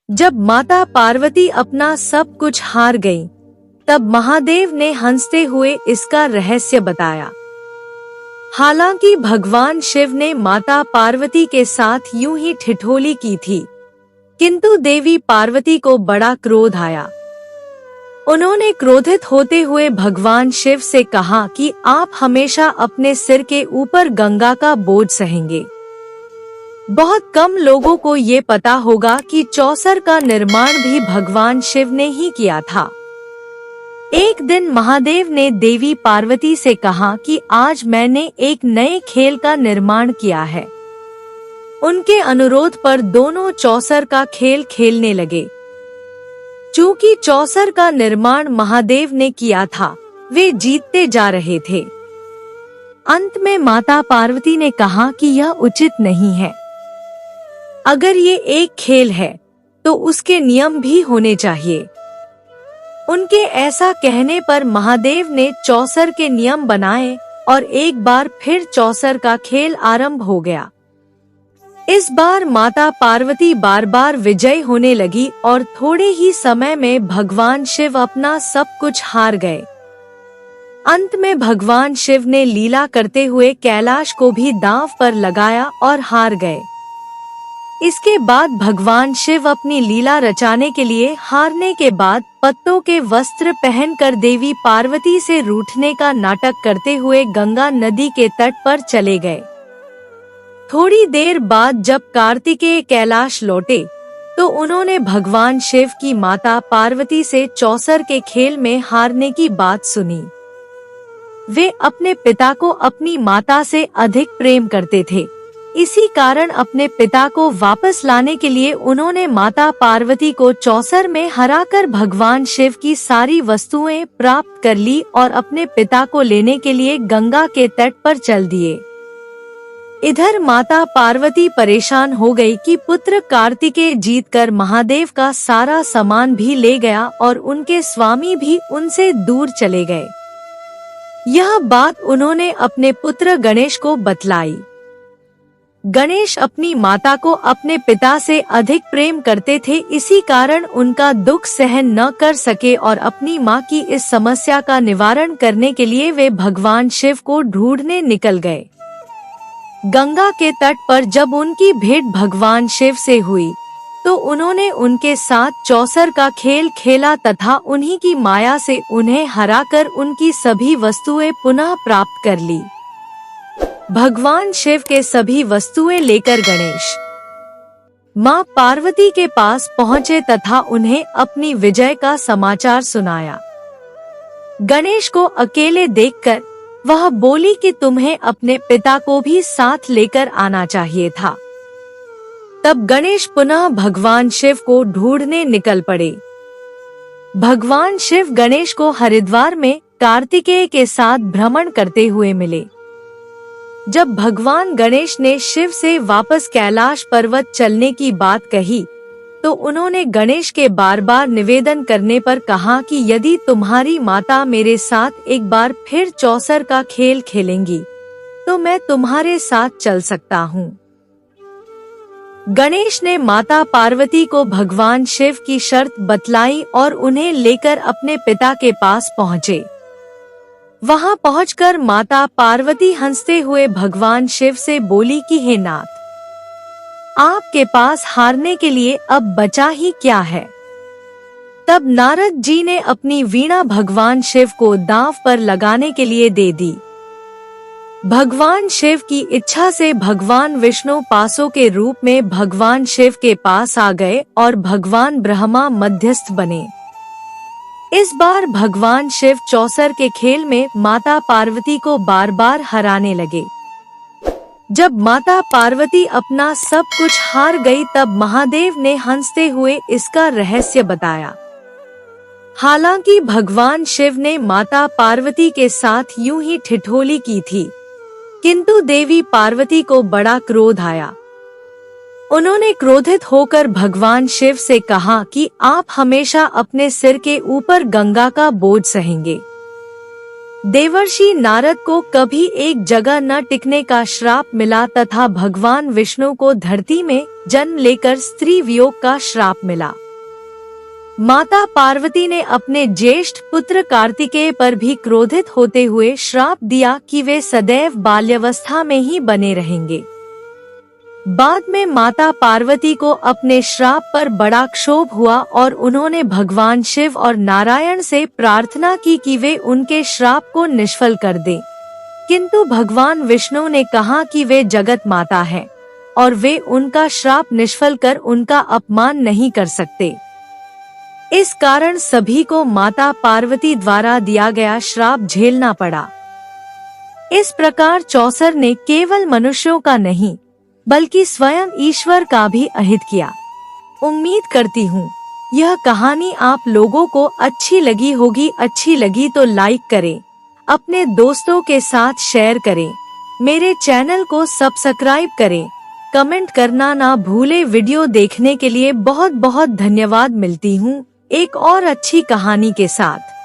जब माता पार्वती अपना सब कुछ हार गईं, तब महादेव ने हंसते हुए इसका रहस्य बताया। हालांकि भगवान शिव ने माता पार्वती के साथ यूं ही ठिठोली की थी, किंतु देवी पार्वती को बड़ा क्रोध आया। उन्होंने क्रोधित होते हुए भगवान शिव से कहा कि आप हमेशा अपने सिर के ऊपर गंगा का बोझ सहेंगे। बहुत कम लोगों को ये पता होगा कि चौसर का निर्माण भी भगवान शिव ने ही किया था। एक दिन महादेव ने देवी पार्वती से कहा कि आज मैंने एक नए खेल का निर्माण किया है। उनके अनुरोध पर दोनों चौसर का खेल खेलने लगे। चूंकि चौसर का निर्माण महादेव ने किया था, वे जीतते जा रहे थे। अंत में माता पार्वती ने कहा कि यह उचित नहीं है। अगर ये एक खेल है, तो उसके नियम भी होने चाहिए। उनके ऐसा कहने पर महादेव ने चौसर के नियम बनाए और एक बार फिर चौसर का खेल आरंभ हो गया। इस बार माता पार्वती बार बार विजयी होने लगी और थोड़े ही समय में भगवान शिव अपना सब कुछ हार गए। अंत में भगवान शिव ने लीला करते हुए कैलाश को भी दांव पर लगाया और हार गए। इसके बाद भगवान शिव अपनी लीला रचाने के लिए हारने के बाद पत्तों के वस्त्र पहनकर देवी पार्वती से रूठने का नाटक करते हुए गंगा नदी के तट पर चले गए। थोड़ी देर बाद जब कार्तिकेय कैलाश लौटे, तो उन्होंने भगवान शिव की माता पार्वती से चौसर के खेल में हारने की बात सुनी। वे अपने पिता को अपनी माता से अधिक प्रेम करते थे। इसी कारण अपने पिता को वापस लाने के लिए उन्होंने माता पार्वती को चौसर में हराकर भगवान शिव की सारी वस्तुएं प्राप्त कर ली और अपने पिता को लेने के लिए गंगा के तट पर चल दिए। इधर माता पार्वती परेशान हो गई कि पुत्र कार्तिकेय जीतकर महादेव का सारा सामान भी ले गया और उनके स्वामी भी उनसे दूर चले गए। यह बात उन्होंने अपने पुत्र गणेश को बतलाई। गणेश अपनी माता को अपने पिता से अधिक प्रेम करते थे, इसी कारण उनका दुख सहन न कर सके और अपनी मां की इस समस्या का निवारण करने के लिए वे भगवान शिव को ढूंढने निकल गए। गंगा के तट पर जब उनकी भेंट भगवान शिव से हुई, तो उन्होंने उनके साथ चौसर का खेल खेला तथा उन्हीं की माया से उन्हें हराकर उनकी सभी वस्तुएं पुनः प्राप्त कर ली। भगवान शिव के सभी वस्तुएं लेकर गणेश मां पार्वती के पास पहुंचे तथा उन्हें अपनी विजय का समाचार सुनाया। गणेश को अकेले देखकर वह बोली कि तुम्हें अपने पिता को भी साथ लेकर आना चाहिए था। तब गणेश पुनः भगवान शिव को ढूंढने निकल पड़े। भगवान शिव गणेश को हरिद्वार में कार्तिकेय के साथ भ्रमण करते हुए मिले। जब भगवान गणेश ने शिव से वापस कैलाश पर्वत चलने की बात कही, तो उन्होंने गणेश के बार बार निवेदन करने पर कहा कि यदि तुम्हारी माता मेरे साथ एक बार फिर चौसर का खेल खेलेंगी, तो मैं तुम्हारे साथ चल सकता हूँ। गणेश ने माता पार्वती को भगवान शिव की शर्त बतलाई और उन्हें लेकर अपने पिता के पास पहुँचे। वहां पहुंचकर माता पार्वती हंसते हुए भगवान शिव से बोली कि हे नाथ, आपके पास हारने के लिए अब बचा ही क्या है। तब नारद जी ने अपनी वीणा भगवान शिव को दांव पर लगाने के लिए दे दी। भगवान शिव की इच्छा से भगवान विष्णु पासों के रूप में भगवान शिव के पास आ गए और भगवान ब्रह्मा मध्यस्थ बने। इस बार भगवान शिव चौसर के खेल में माता पार्वती को बार बार हराने लगे। जब माता पार्वती अपना सब कुछ हार गई, तब महादेव ने हंसते हुए इसका रहस्य बताया। हालांकि भगवान शिव ने माता पार्वती के साथ यूं ही ठिठोली की थी, किंतु देवी पार्वती को बड़ा क्रोध आया। उन्होंने क्रोधित होकर भगवान शिव से कहा कि आप हमेशा अपने सिर के ऊपर गंगा का बोझ सहेंगे। देवर्षि नारद को कभी एक जगह न टिकने का श्राप मिला तथा भगवान विष्णु को धरती में जन्म लेकर स्त्री वियोग का श्राप मिला। माता पार्वती ने अपने ज्येष्ठ पुत्र कार्तिकेय पर भी क्रोधित होते हुए श्राप दिया कि वे सदैव बाल्यावस्था में ही बने रहेंगे। बाद में माता पार्वती को अपने श्राप पर बड़ा क्षोभ हुआ और उन्होंने भगवान शिव और नारायण से प्रार्थना की कि वे उनके श्राप को निष्फल कर दें। किंतु भगवान विष्णु ने कहा कि वे जगत माता है और वे उनका श्राप निष्फल कर उनका अपमान नहीं कर सकते। इस कारण सभी को माता पार्वती द्वारा दिया गया श्राप झेलना पड़ा। इस प्रकार चौसर ने केवल मनुष्यों का नहीं बल्कि स्वयं ईश्वर का भी अहित किया। उम्मीद करती हूँ यह कहानी आप लोगों को अच्छी लगी होगी। अच्छी लगी तो लाइक करें, अपने दोस्तों के साथ शेयर करें, मेरे चैनल को सब्सक्राइब करें, कमेंट करना ना भूले। वीडियो देखने के लिए बहुत बहुत धन्यवाद। मिलती हूँ एक और अच्छी कहानी के साथ।